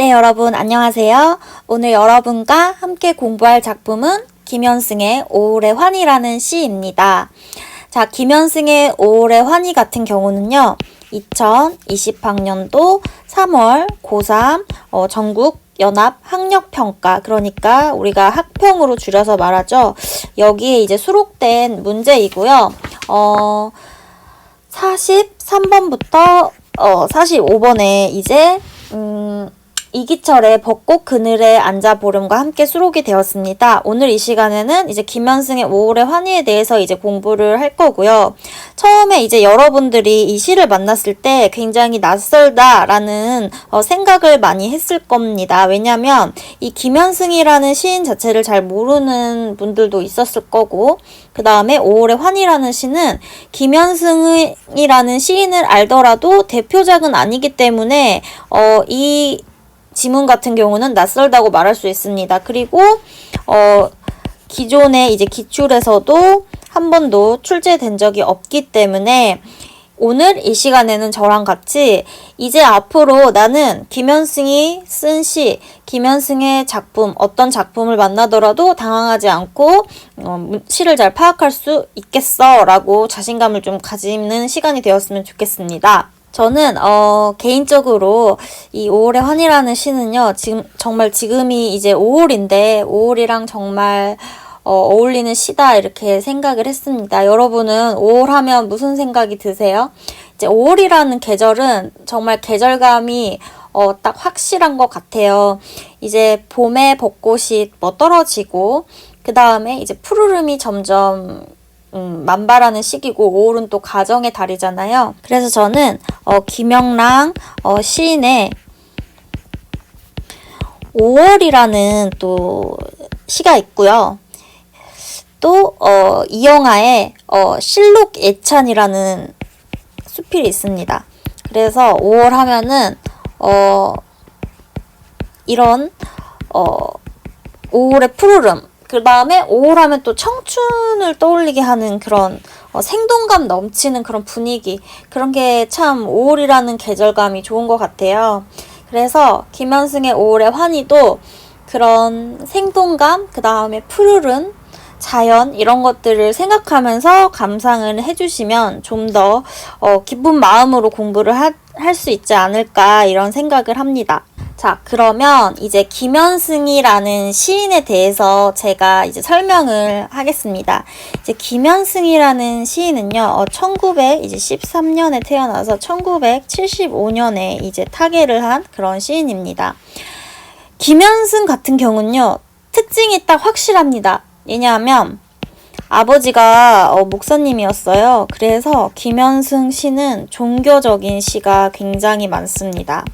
네, 여러분 안녕하세요. 오늘 여러분과 함께 공부할 작품은 김현승의 5월의 환희라는 시입니다. 자, 김현승의 5월의 환희 같은 경우는요. 2020학년도 3월 고3 전국 연합 학력평가, 그러니까 우리가 학평으로 줄여서 말하죠. 여기에 이제 수록된 문제이고요. 43번부터 45번에 이제 이기철의 벚꽃 그늘에 앉아보렴과 함께 수록이 되었습니다. 오늘 이 시간에는 이제 김현승의 5월의 환희에 대해서 이제 공부를 할 거고요. 처음에 이제 여러분들이 이 시를 만났을 때 굉장히 낯설다라는 생각을 많이 했을 겁니다. 왜냐면 이 김현승이라는 시인 자체를 잘 모르는 분들도 있었을 거고, 그 다음에 5월의 환희라는 시는 김현승이라는 시인을 알더라도 대표작은 아니기 때문에 이 지문 같은 경우는 낯설다고 말할 수 있습니다. 그리고 기존의 이제 기출에서도 한 번도 출제된 적이 없기 때문에 오늘 이 시간에는 저랑 같이 이제 앞으로 나는 김현승이 쓴 시, 김현승의 작품, 어떤 작품을 만나더라도 당황하지 않고 시를 잘 파악할 수 있겠어 라고 자신감을 좀 가지는 시간이 되었으면 좋겠습니다. 저는 개인적으로 이 5월의 환희라는 시는요, 지금이 이제 5월인데 5월이랑 정말 어울리는 시다 이렇게 생각을 했습니다. 여러분은 5월 하면 무슨 생각이 드세요? 이제 5월이라는 계절은 정말 계절감이 딱 확실한 것 같아요. 이제 봄에 벚꽃이 떨어지고 그 다음에 이제 푸르름이 점점 만발하는 시기고 5월은 또 가정의 달이잖아요. 그래서 저는 김영랑 시인의 5월이라는 또 시가 있고요. 또 이영하의 실록 예찬이라는 수필이 있습니다. 그래서 5월 하면은 이런 5월의 푸르름, 그 다음에 5월 하면 또 청춘을 떠올리게 하는 그런 생동감 넘치는 그런 분위기, 그런 게 참 5월이라는 계절감이 좋은 것 같아요. 그래서 김현승의 5월의 환희도 그런 생동감, 그 다음에 푸르른 자연, 이런 것들을 생각하면서 감상을 해주시면 좀 더 기쁜 마음으로 공부를 할 수 있지 않을까 이런 생각을 합니다. 자, 그러면 이제 김현승이라는 시인에 대해서 제가 이제 설명을 하겠습니다. 이제 김현승이라는 시인은요, 1913년에 태어나서 1975년에 이제 타계를 한 그런 시인입니다. 김현승 같은 경우는요, 특징이 딱 확실합니다. 왜냐하면 아버지가 목사님이었어요. 그래서 김현승 시는 종교적인 시가 굉장히 많습니다.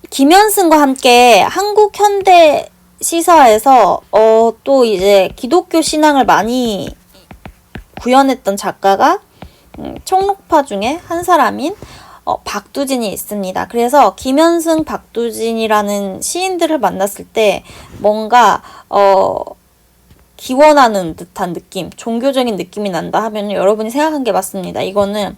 김현승과 함께 한국 현대 시사에서 또 이제 기독교 신앙을 많이 구현했던 작가가 총록파 중에 한 사람인 박두진이 있습니다. 그래서 김현승, 박두진이라는 시인들을 만났을 때 뭔가 기원하는 듯한 느낌, 종교적인 느낌이 난다 하면 여러분이 생각한 게 맞습니다. 이거는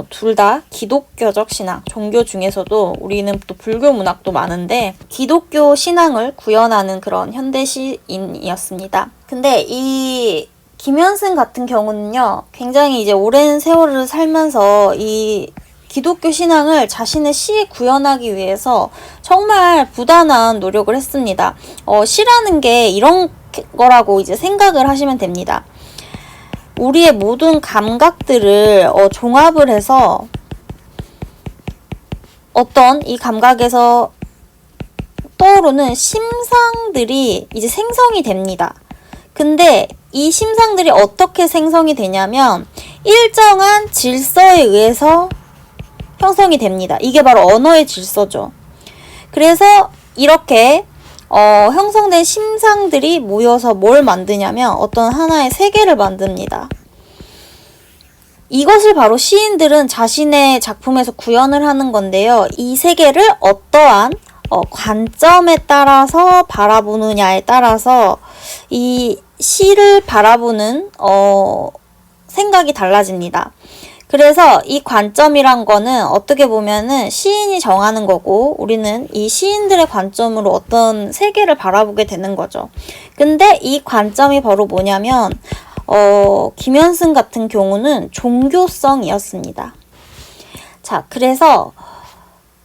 둘 다 기독교적 신앙, 종교 중에서도 우리는 또 불교 문학도 많은데 기독교 신앙을 구현하는 그런 현대 시인이었습니다. 근데 이 김현승 같은 경우는요, 굉장히 이제 오랜 세월을 살면서 이 기독교 신앙을 자신의 시에 구현하기 위해서 정말 부단한 노력을 했습니다. 시라는 게 이런 거라고 이제 생각을 하시면 됩니다. 우리의 모든 감각들을 종합을 해서 어떤 이 감각에서 떠오르는 심상들이 이제 생성이 됩니다. 근데 이 심상들이 어떻게 생성이 되냐면 일정한 질서에 의해서 형성이 됩니다. 이게 바로 언어의 질서죠. 그래서 이렇게 형성된 심상들이 모여서 뭘 만드냐면 어떤 하나의 세계를 만듭니다. 이것을 바로 시인들은 자신의 작품에서 구현을 하는 건데요. 이 세계를 어떠한 관점에 따라서 바라보느냐에 따라서 이 시를 바라보는 생각이 달라집니다. 그래서 이 관점이란 거는 어떻게 보면은 시인이 정하는 거고 우리는 이 시인들의 관점으로 어떤 세계를 바라보게 되는 거죠. 근데 이 관점이 바로 뭐냐면 김현승 같은 경우는 종교성이었습니다. 자, 그래서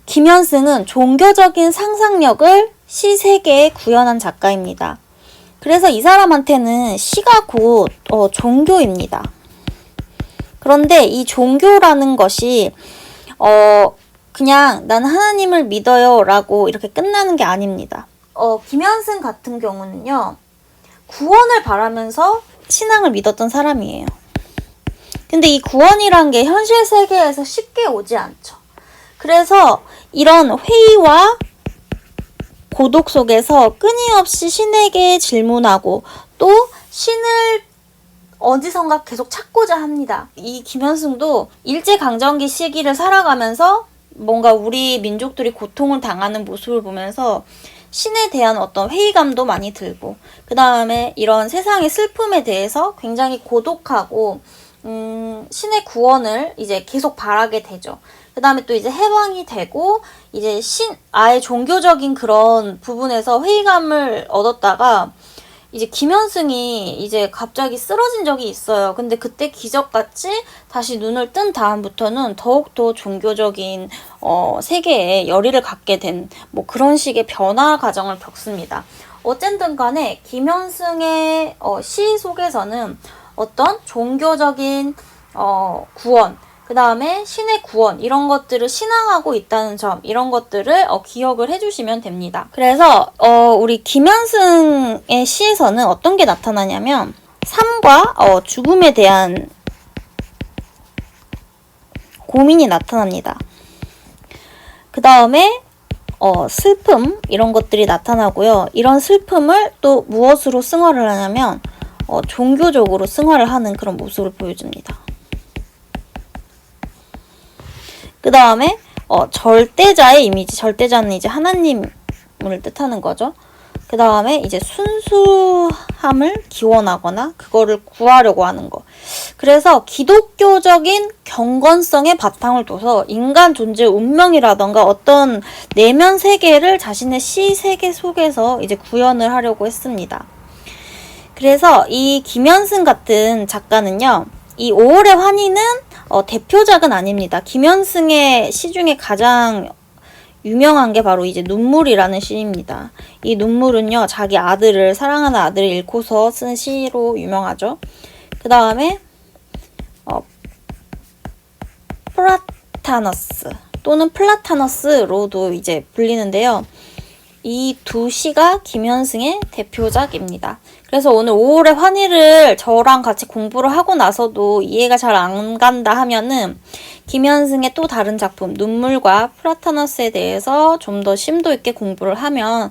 김현승은 종교적인 상상력을 시 세계에 구현한 작가입니다. 그래서 이 사람한테는 시가 곧 종교입니다. 그런데 이 종교라는 것이 그냥 난 하나님을 믿어요 라고 이렇게 끝나는 게 아닙니다. 김현승 같은 경우는요. 구원을 바라면서 신앙을 믿었던 사람이에요. 근데 이 구원이란 게 현실 세계에서 쉽게 오지 않죠. 그래서 이런 회의와 고독 속에서 끊임없이 신에게 질문하고 또 신을 어디선가 계속 찾고자 합니다. 이 김현승도 일제강점기 시기를 살아가면서 뭔가 우리 민족들이 고통을 당하는 모습을 보면서 신에 대한 어떤 회의감도 많이 들고 그 다음에 이런 세상의 슬픔에 대해서 굉장히 고독하고 신의 구원을 이제 계속 바라게 되죠. 그 다음에 또 이제 해방이 되고 이제 아예 종교적인 그런 부분에서 회의감을 얻었다가 이제 김현승이 이제 갑자기 쓰러진 적이 있어요. 근데 그때 기적같이 다시 눈을 뜬 다음부터는 더욱더 종교적인 세계에 열의를 갖게 된 뭐 그런 식의 변화 과정을 겪습니다. 어쨌든 간에 김현승의 시 속에서는 어떤 종교적인 구원, 그 다음에 신의 구원 이런 것들을 신앙하고 있다는 점 이런 것들을 기억을 해주시면 됩니다. 그래서 우리 김현승의 시에서는 어떤 게 나타나냐면 삶과 죽음에 대한 고민이 나타납니다. 그 다음에 슬픔 이런 것들이 나타나고요. 이런 슬픔을 또 무엇으로 승화를 하냐면 종교적으로 승화를 하는 그런 모습을 보여줍니다. 그 다음에 절대자의 이미지, 절대자는 이제 하나님을 뜻하는 거죠. 그 다음에 이제 순수함을 기원하거나 그거를 구하려고 하는 거. 그래서 기독교적인 경건성의 바탕을 둬서 인간 존재의 운명이라던가 어떤 내면 세계를 자신의 시 세계 속에서 이제 구현을 하려고 했습니다. 그래서 이 김현승 같은 작가는요. 이 5월의 환희는 대표작은 아닙니다. 김현승의 시 중에 가장 유명한 게 바로 이제 눈물이라는 시입니다. 이 눈물은요, 자기 아들을, 사랑하는 아들을 잃고서 쓴 시로 유명하죠. 그 다음에, 플라타너스 또는 플라타너스로도 이제 불리는데요. 이 두 시가 김현승의 대표작입니다. 그래서 오늘 5월의 환희를 저랑 같이 공부를 하고 나서도 이해가 잘 안 간다 하면은 김현승의 또 다른 작품 눈물과 플라타너스에 대해서 좀 더 심도 있게 공부를 하면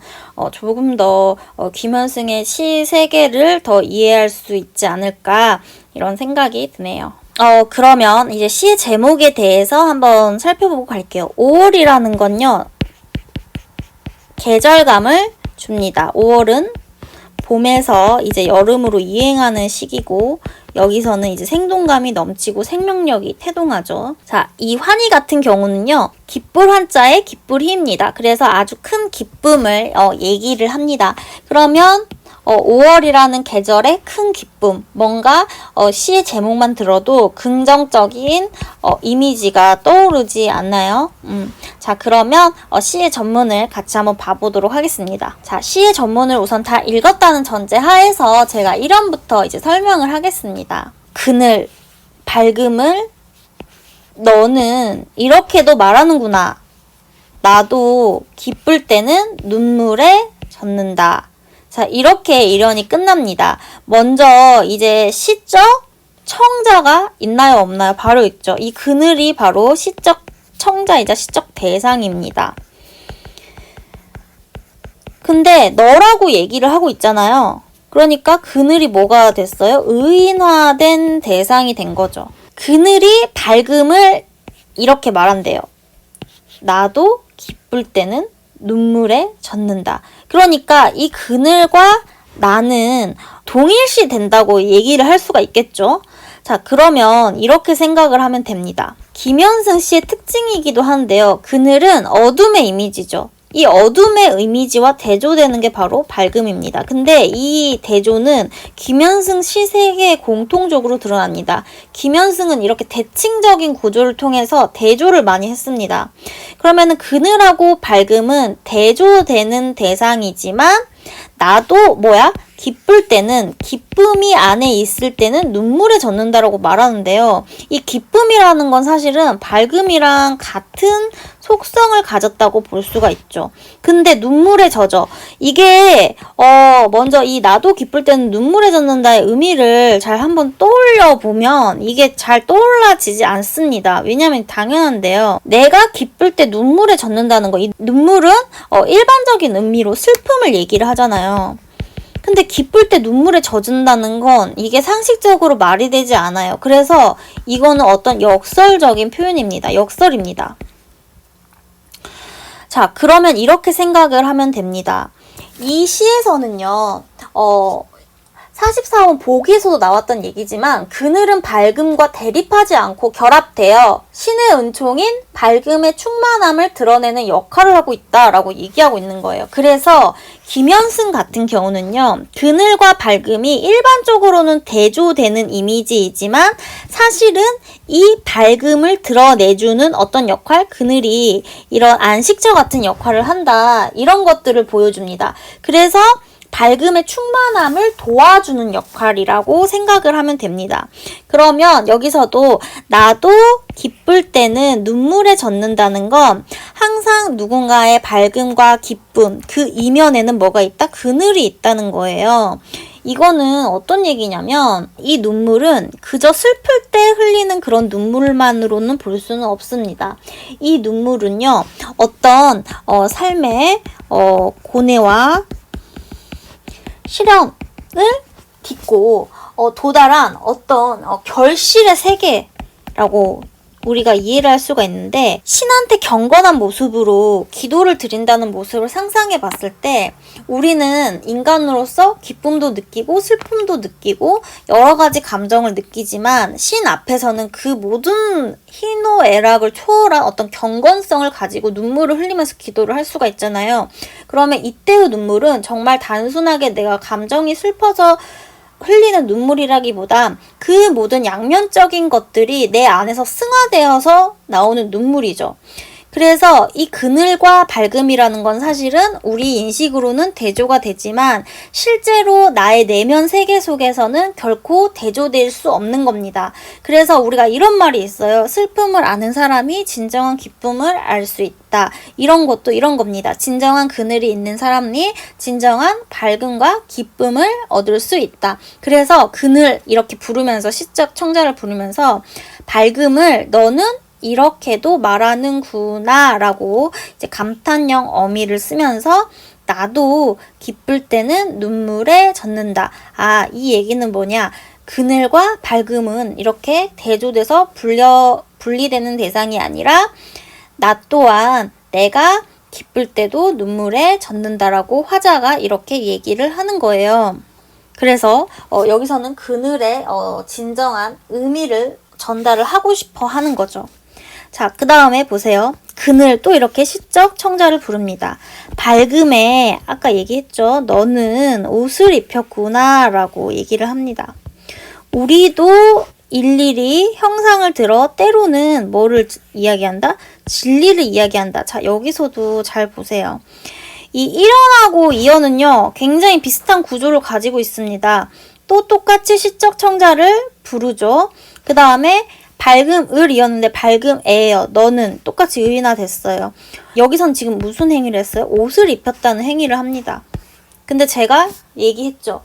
조금 더 김현승의 시 세계를 더 이해할 수 있지 않을까 이런 생각이 드네요. 그러면 이제 시의 제목에 대해서 한번 살펴보고 갈게요. 5월이라는 건요. 계절감을 줍니다. 5월은 봄에서 이제 여름으로 이행하는 시기고 여기서는 이제 생동감이 넘치고 생명력이 태동하죠. 자, 이 환희 같은 경우는요. 기쁠 한자에 기쁠희입니다. 그래서 아주 큰 기쁨을 얘기를 합니다. 그러면 5월이라는 계절의 큰 기쁨, 뭔가 시의 제목만 들어도 긍정적인 이미지가 떠오르지 않나요? 자, 그러면 시의 전문을 같이 한번 봐보도록 하겠습니다. 자, 시의 전문을 우선 다 읽었다는 전제 하에서 제가 1원부터 이제 설명을 하겠습니다. 그늘, 밝음을 너는 이렇게도 말하는구나. 나도 기쁠 때는 눈물에 젖는다. 자, 이렇게 일연이 끝납니다. 먼저 이제 시적 청자가 있나요, 없나요? 바로 있죠. 이 그늘이 바로 시적 청자이자 시적 대상입니다. 근데 너라고 얘기를 하고 있잖아요. 그러니까 그늘이 뭐가 됐어요? 의인화된 대상이 된 거죠. 그늘이 밝음을 이렇게 말한대요. 나도 기쁠 때는 눈물에 젖는다. 그러니까 이 그늘과 나는 동일시 된다고 얘기를 할 수가 있겠죠. 자, 그러면 이렇게 생각을 하면 됩니다. 김현승 씨의 특징이기도 한데요. 그늘은 어둠의 이미지죠. 이 어둠의 이미지와 대조되는 게 바로 밝음입니다. 근데 이 대조는 김현승 시색에 공통적으로 드러납니다. 김현승은 이렇게 대칭적인 구조를 통해서 대조를 많이 했습니다. 그러면은 그늘하고 밝음은 대조되는 대상이지만 나도 기쁠 때는, 기쁨이 안에 있을 때는 눈물에 젖는다라고 말하는데요. 이 기쁨이라는 건 사실은 밝음이랑 같은 속성을 가졌다고 볼 수가 있죠. 근데 눈물에 젖어. 이게 먼저 이 나도 기쁠 때는 눈물에 젖는다의 의미를 잘 한번 떠올려 보면 이게 잘 떠올라지지 않습니다. 왜냐면 당연한데요. 내가 기쁠 때 눈물에 젖는다는 거, 이 눈물은 일반적인 의미로 슬픔을 얘기를 하잖아요. 근데 기쁠 때 눈물에 젖은다는 건 이게 상식적으로 말이 되지 않아요. 그래서 이거는 어떤 역설적인 표현입니다. 역설입니다. 자, 그러면 이렇게 생각을 하면 됩니다. 이 시에서는요, 44원 보기에서도 나왔던 얘기지만 그늘은 밝음과 대립하지 않고 결합되어 신의 은총인 밝음의 충만함을 드러내는 역할을 하고 있다라고 얘기하고 있는 거예요. 그래서 김현승 같은 경우는요, 그늘과 밝음이 일반적으로는 대조되는 이미지이지만 사실은 이 밝음을 드러내주는 어떤 역할, 그늘이 이런 안식처 같은 역할을 한다, 이런 것들을 보여줍니다. 그래서 밝음의 충만함을 도와주는 역할이라고 생각을 하면 됩니다. 그러면 여기서도 나도 기쁠 때는 눈물에 젖는다는 건 항상 누군가의 밝음과 기쁨, 그 이면에는 뭐가 있다? 그늘이 있다는 거예요. 이거는 어떤 얘기냐면 이 눈물은 그저 슬플 때 흘리는 그런 눈물만으로는 볼 수는 없습니다. 이 눈물은요, 어떤 삶의 고뇌와 시련을 딛고 도달한 어떤 결실의 세계라고 우리가 이해를 할 수가 있는데, 신한테 경건한 모습으로 기도를 드린다는 모습을 상상해 봤을 때 우리는 인간으로서 기쁨도 느끼고 슬픔도 느끼고 여러 가지 감정을 느끼지만 신 앞에서는 그 모든 희노애락을 초월한 어떤 경건성을 가지고 눈물을 흘리면서 기도를 할 수가 있잖아요. 그러면 이때의 눈물은 정말 단순하게 내가 감정이 슬퍼서 흘리는 눈물이라기보다 그 모든 양면적인 것들이 내 안에서 승화되어서 나오는 눈물이죠. 그래서 이 그늘과 밝음이라는 건 사실은 우리 인식으로는 대조가 되지만 실제로 나의 내면 세계 속에서는 결코 대조될 수 없는 겁니다. 그래서 우리가 이런 말이 있어요. 슬픔을 아는 사람이 진정한 기쁨을 알 수 있다. 이런 것도 이런 겁니다. 진정한 그늘이 있는 사람이 진정한 밝음과 기쁨을 얻을 수 있다. 그래서 그늘 이렇게 부르면서 시적 청자를 부르면서 밝음을 너는 이렇게도 말하는구나 라고 이제 감탄형 어미를 쓰면서 나도 기쁠 때는 눈물에 젖는다. 아, 이 얘기는 뭐냐? 그늘과 밝음은 이렇게 대조돼서 분리되는 대상이 아니라 나 또한 내가 기쁠 때도 눈물에 젖는다라고 화자가 이렇게 얘기를 하는 거예요. 그래서 여기서는 그늘의 진정한 의미를 전달을 하고 싶어 하는 거죠. 자, 그 다음에 보세요. 그늘 또 이렇게 시적 청자를 부릅니다. 밝음에 아까 얘기했죠. 너는 옷을 입혔구나 라고 얘기를 합니다. 우리도 일일이 형상을 들어 때로는 뭐를 이야기한다? 진리를 이야기한다. 자, 여기서도 잘 보세요. 이 1원하고 2원은요, 굉장히 비슷한 구조를 가지고 있습니다. 또 똑같이 시적 청자를 부르죠. 그 다음에 밝음을이었는데 밝음에요. 너는 똑같이 의인화 됐어요. 여기선 지금 무슨 행위를 했어요? 옷을 입혔다는 행위를 합니다. 근데 제가 얘기했죠.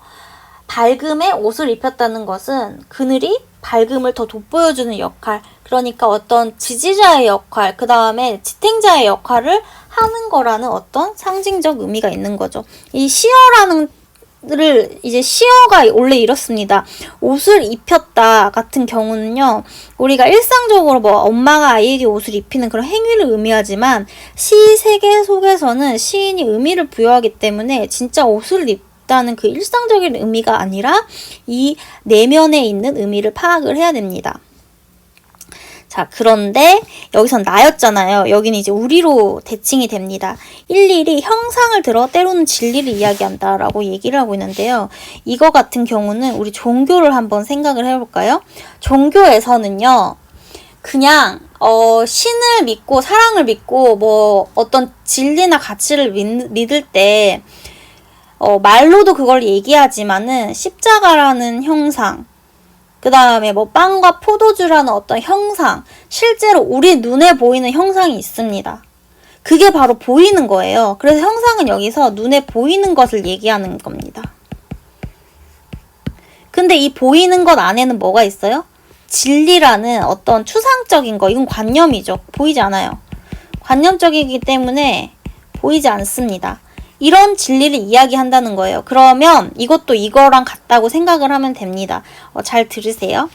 밝음에 옷을 입혔다는 것은 그늘이 밝음을 더 돋보여주는 역할, 그러니까 어떤 지지자의 역할, 그 다음에 지탱자의 역할을 하는 거라는 어떤 상징적 의미가 있는 거죠. 이 시어라는 이제 시어가 원래 이렇습니다. 옷을 입혔다 같은 경우는요, 우리가 일상적으로 뭐 엄마가 아이에게 옷을 입히는 그런 행위를 의미하지만 시 세계 속에서는 시인이 의미를 부여하기 때문에 진짜 옷을 있다는 그 일상적인 의미가 아니라 이 내면에 있는 의미를 파악을 해야 됩니다. 자, 그런데 여기선 나였잖아요. 여기는 이제 우리로 대칭이 됩니다. 일일이 형상을 들어 때로는 진리를 이야기한다라고 얘기를 하고 있는데요. 이거 같은 경우는 우리 종교를 한번 생각을 해볼까요? 종교에서는요. 그냥 신을 믿고 사랑을 믿고 뭐 어떤 진리나 가치를 믿을 때 말로도 그걸 얘기하지만은 십자가라는 형상, 그 다음에 뭐 빵과 포도주라는 어떤 형상, 실제로 우리 눈에 보이는 형상이 있습니다. 그게 바로 보이는 거예요. 그래서 형상은 여기서 눈에 보이는 것을 얘기하는 겁니다. 근데 이 보이는 것 안에는 뭐가 있어요? 진리라는 어떤 추상적인 거, 이건 관념이죠. 보이지 않아요. 관념적이기 때문에 보이지 않습니다. 이런 진리를 이야기한다는 거예요. 그러면 이것도 이거랑 같다고 생각을 하면 됩니다. 잘 들으세요.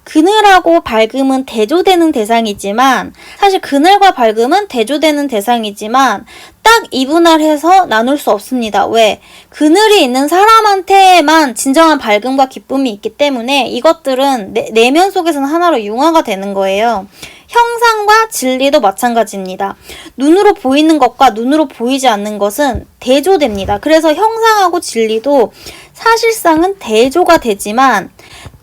그늘하고 밝음은 대조되는 대상이지만 사실 그늘과 밝음은 대조되는 대상이지만 딱 이분할해서 나눌 수 없습니다. 왜? 그늘이 있는 사람한테만 진정한 밝음과 기쁨이 있기 때문에 이것들은 내면 속에서는 하나로 융화가 되는 거예요. 형상과 진리도 마찬가지입니다. 눈으로 보이는 것과 눈으로 보이지 않는 것은 대조됩니다. 그래서 형상하고 진리도 사실상은 대조가 되지만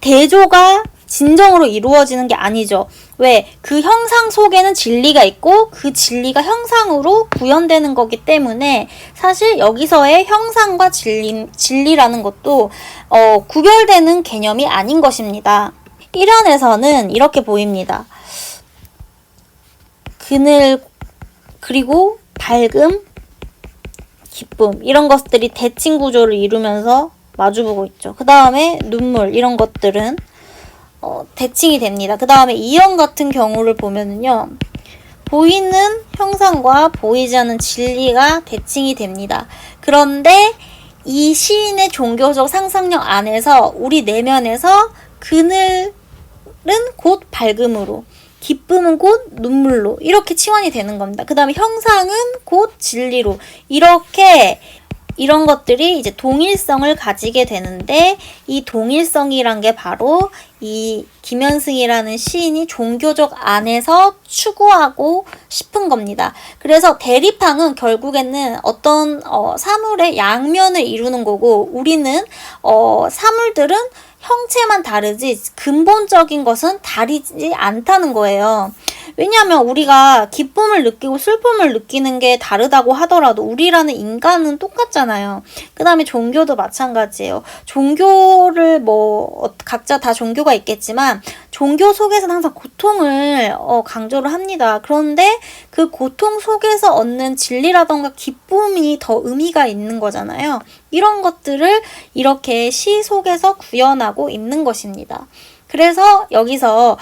대조가 진정으로 이루어지는 게 아니죠. 왜? 그 형상 속에는 진리가 있고 그 진리가 형상으로 구현되는 거기 때문에 사실 여기서의 형상과 진리라는 것도 구별되는 개념이 아닌 것입니다. 1연에서는 이렇게 보입니다. 그늘, 그리고 밝음, 기쁨 이런 것들이 대칭 구조를 이루면서 마주보고 있죠. 그 다음에 눈물 이런 것들은 대칭이 됩니다. 그 다음에 2연 같은 경우를 보면은요. 보이는 형상과 보이지 않는 진리가 대칭이 됩니다. 그런데 이 시인의 종교적 상상력 안에서 우리 내면에서 그늘은 곧 밝음으로 기쁨은 곧 눈물로 이렇게 치환이 되는 겁니다. 그 다음에 형상은 곧 진리로 이렇게 이런 것들이 이제 동일성을 가지게 되는데 이 동일성이란 게 바로 이 김현승이라는 시인이 종교적 안에서 추구하고 싶은 겁니다. 그래서 대립항은 결국에는 어떤 사물의 양면을 이루는 거고 우리는 사물들은 형체만 다르지 근본적인 것은 다르지 않다는 거예요. 왜냐하면 우리가 기쁨을 느끼고 슬픔을 느끼는 게 다르다고 하더라도 우리라는 인간은 똑같잖아요. 그 다음에 종교도 마찬가지예요. 종교를 각자 다 종교가 있겠지만 종교 속에서는 항상 고통을 강조를 합니다. 그런데 그 고통 속에서 얻는 진리라던가 기쁨이 더 의미가 있는 거잖아요. 이런 것들을 이렇게 시 속에서 구현하고 있는 것입니다. 그래서 여기서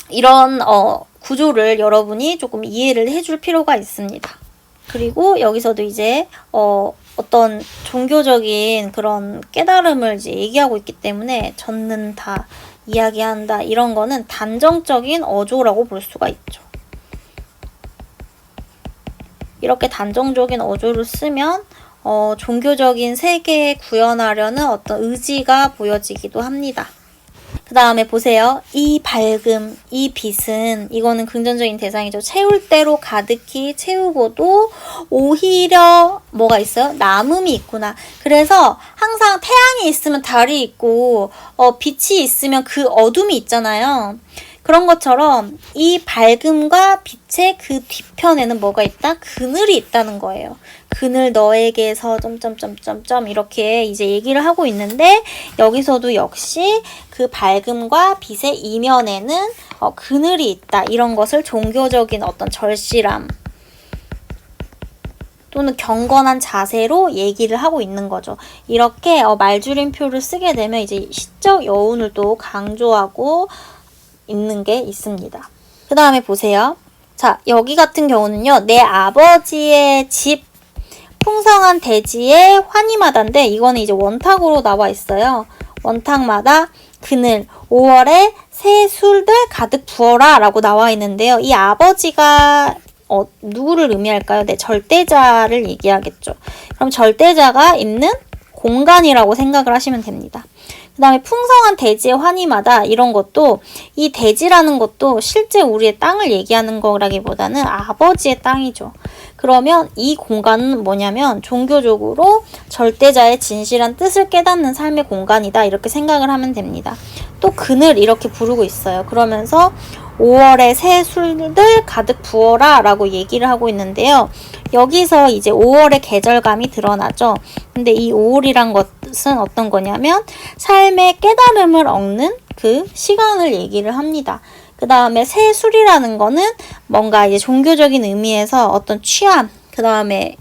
이런 구조를 여러분이 조금 이해를 해줄 필요가 있습니다. 그리고 여기서도 이제 어떤 종교적인 그런 깨달음을 이제 얘기하고 있기 때문에 젖는다, 이야기한다 이런 거는 단정적인 어조라고 볼 수가 있죠. 이렇게 단정적인 어조를 쓰면 종교적인 세계에 구현하려는 어떤 의지가 보여지기도 합니다. 그 다음에 보세요. 이 밝음, 이 빛은 이거는 긍정적인 대상이죠. 채울 대로 가득히 채우고도 오히려 뭐가 있어요? 남음이 있구나. 그래서 항상 태양이 있으면 달이 있고 빛이 있으면 그 어둠이 있잖아요. 그런 것처럼 이 밝음과 빛의 그 뒤편에는 뭐가 있다? 그늘이 있다는 거예요. 그늘 너에게서 점점점점점 이렇게 이제 얘기를 하고 있는데 여기서도 역시 그 밝음과 빛의 이면에는 그늘이 있다. 이런 것을 종교적인 어떤 절실함 또는 경건한 자세로 얘기를 하고 있는 거죠. 이렇게 말줄임표를 쓰게 되면 이제 시적 여운을 또 강조하고 있는 게 있습니다. 그 다음에 보세요. 자, 여기 같은 경우는요. 내 아버지의 집 풍성한 대지에 환희마다인데 이거는 이제 원탁으로 나와 있어요. 원탁마다 그늘 5월에 새 술들 가득 부어라 라고 나와 있는데요. 이 아버지가 누구를 의미할까요? 네, 절대자를 얘기하겠죠. 그럼 절대자가 있는 공간이라고 생각을 하시면 됩니다. 그 다음에 풍성한 대지의 환희마다 이런 것도, 이 대지라는 것도 실제 우리의 땅을 얘기하는 거라기보다는 아버지의 땅이죠. 그러면 이 공간은 뭐냐면 종교적으로 절대자의 진실한 뜻을 깨닫는 삶의 공간이다, 이렇게 생각을 하면 됩니다. 또 그늘 이렇게 부르고 있어요. 그러면서 5월에 새 술들 가득 부어라 라고 얘기를 하고 있는데요. 여기서 이제 5월의 계절감이 드러나죠. 근데 이 5월이란 것은 어떤 거냐면 삶의 깨달음을 얻는 그 시간을 얘기를 합니다. 그 다음에 새 술이라는 거는 뭔가 이제 종교적인 의미에서 어떤 취함, 그 다음에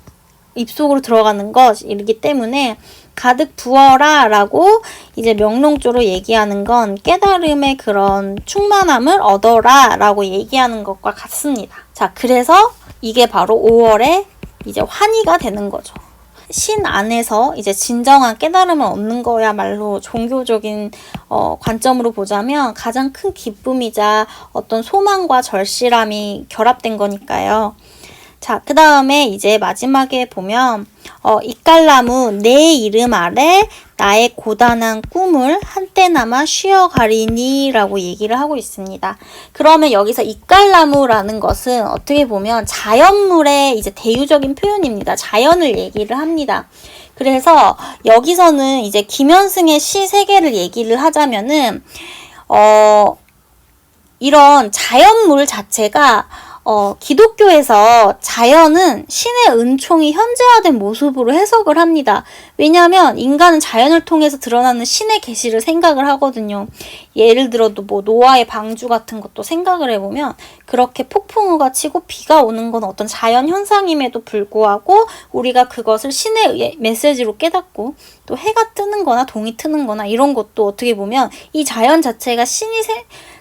입속으로 들어가는 것이기 때문에 가득 부어라 라고 이제 명령조로 얘기하는 건 깨달음의 그런 충만함을 얻어라 라고 얘기하는 것과 같습니다. 자, 그래서 이게 바로 5월에 이제 환희가 되는 거죠. 신 안에서 이제 진정한 깨달음을 얻는 거야말로 종교적인 관점으로 보자면 가장 큰 기쁨이자 어떤 소망과 절실함이 결합된 거니까요. 자, 그 다음에 이제 마지막에 보면 이깔나무 내 이름 아래 나의 고단한 꿈을 한때나마 쉬어가리니 라고 얘기를 하고 있습니다. 그러면 여기서 이깔나무라는 것은 어떻게 보면 자연물의 이제 대유적인 표현입니다. 자연을 얘기를 합니다. 그래서 여기서는 이제 김현승의 시 세계를 얘기를 하자면은 이런 자연물 자체가 기독교에서 자연은 신의 은총이 현재화된 모습으로 해석을 합니다. 왜냐하면 인간은 자연을 통해서 드러나는 신의 계시를 생각을 하거든요. 예를 들어도 뭐 노아의 방주 같은 것도 생각을 해보면 그렇게 폭풍우가 치고 비가 오는 건 어떤 자연 현상임에도 불구하고 우리가 그것을 신의 메시지로 깨닫고 또 해가 뜨는 거나 동이 트는 거나 이런 것도 어떻게 보면 이 자연 자체가 신이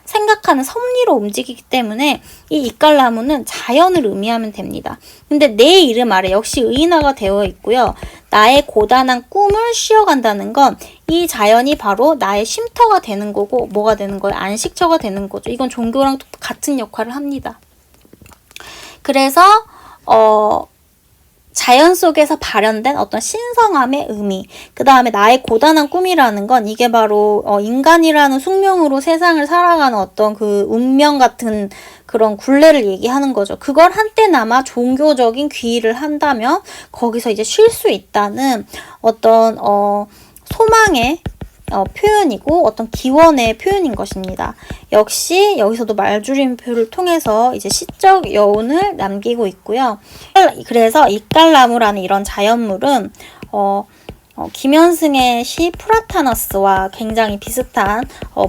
생각하는 섭리로 움직이기 때문에 이 이깔나무는 자연을 의미하면 됩니다. 근데 내 이름 아래 역시 의인화가 되어 있고요. 나의 고단한 꿈을 쉬어간다는 건 이 자연이 바로 나의 쉼터가 되는 거고 뭐가 되는 거예요? 안식처가 되는 거죠. 이건 종교랑 같은 역할을 합니다. 그래서 자연 속에서 발현된 어떤 신성함의 의미, 그 다음에 나의 고단한 꿈이라는 건 이게 바로 인간이라는 숙명으로 세상을 살아가는 어떤 그 운명 같은 그런 굴레를 얘기하는 거죠. 그걸 한때나마 종교적인 귀의를 한다면 거기서 이제 쉴 수 있다는 어떤 소망의 표현이고 어떤 기원의 표현인 것입니다. 역시 여기서도 말줄임표를 통해서 이제 시적 여운을 남기고 있고요. 그래서 이깔나무라는 이런 자연물은 김현승의 시 프라타너스와 굉장히 비슷한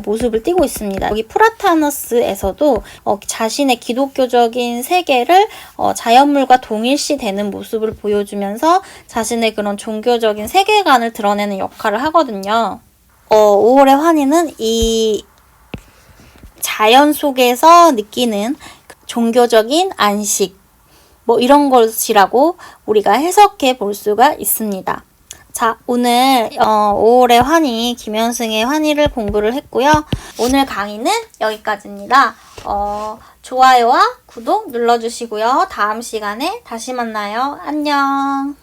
모습을 띠고 있습니다. 여기 프라타너스에서도 자신의 기독교적인 세계를 자연물과 동일시되는 모습을 보여주면서 자신의 그런 종교적인 세계관을 드러내는 역할을 하거든요. 5월의 환희는 이 자연 속에서 느끼는 종교적인 안식, 뭐 이런 것이라고 우리가 해석해 볼 수가 있습니다. 자, 오늘 5월의 환희, 김현승의 환희를 공부를 했고요. 오늘 강의는 여기까지입니다. 좋아요와 구독 눌러주시고요. 다음 시간에 다시 만나요. 안녕.